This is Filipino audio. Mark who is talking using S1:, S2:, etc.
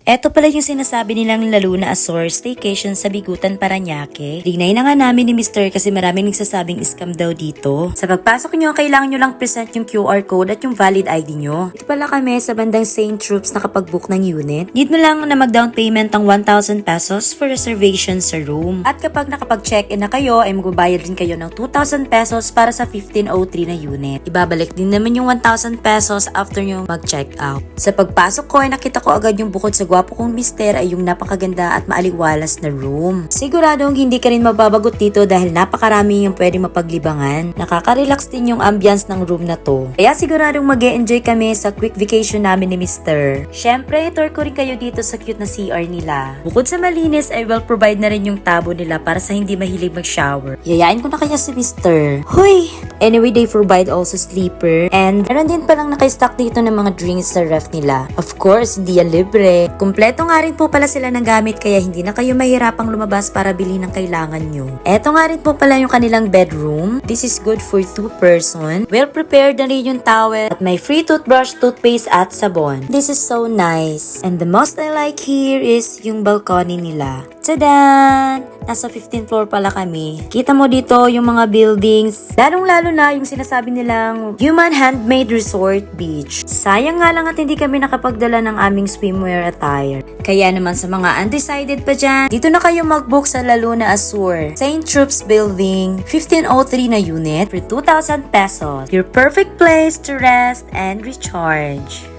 S1: Eto pala yung sinasabi nilang Luna Azur Staycation sa Bigutan, Parañaque. Dignay na nga namin ni Mr. kasi maraming nagsasabing scam daw dito. Sa pagpasok nyo, kailangan nyo lang present yung QR code at yung valid ID nyo. Ito pala kami sa bandang St. Troops nakapag-book ng unit. Need mo lang na mag-down payment ng 1,000 pesos for reservation sa room. At kapag nakapag-check-in na kayo, ay magbabayad din kayo ng 2,000 pesos para sa 1503 na unit. Ibabalik din naman yung 1,000 pesos after nyo mag-check out. Sa pagpasok ko ay nakita ko agad yung bukod sa gwapo kong mister ay yung napakaganda at maaliwalas na room. Siguradong hindi ka rin mababagot dito dahil napakarami yung pwede mapaglibangan. Nakaka-relax din yung ambience ng room na to. Kaya siguradong mag-e-enjoy kami sa quick vacation namin ni Mr. Syempre, tour ko rin kayo dito sa cute na CR nila. Bukod sa malinis ay well provide na rin yung tabo nila para sa hindi mahilig mag-shower. Yayain ko na kaya si Mr. Hoy! Anyway, they provide also sleeper and meron din palang naka-stock dito ng mga drinks sa ref nila. Of course, hindi yan libre. Kumpleto nga rin po pala sila ng gamit kaya hindi na kayo mahirapang lumabas para bilhin ang kailangan nyo. Eto nga rin po pala yung kanilang bedroom. This is good for 2 person. Well prepared na rin yung towel at may free toothbrush, toothpaste at sabon. This is so nice. And the most I like here is yung balcony nila. Tadan! Nasa 15th floor pala kami. Kita mo dito yung mga buildings. Lalong-lalo na yung sinasabi nilang Human Handmade Resort Beach. Sayang nga lang at hindi kami nakapagdala ng aming swimwear attire. Kaya naman sa mga undecided pa dyan, dito na kayo mag-book sa Luna Azur St. Troops Building, 1503 na unit for 2,000 pesos. Your perfect place to rest and recharge.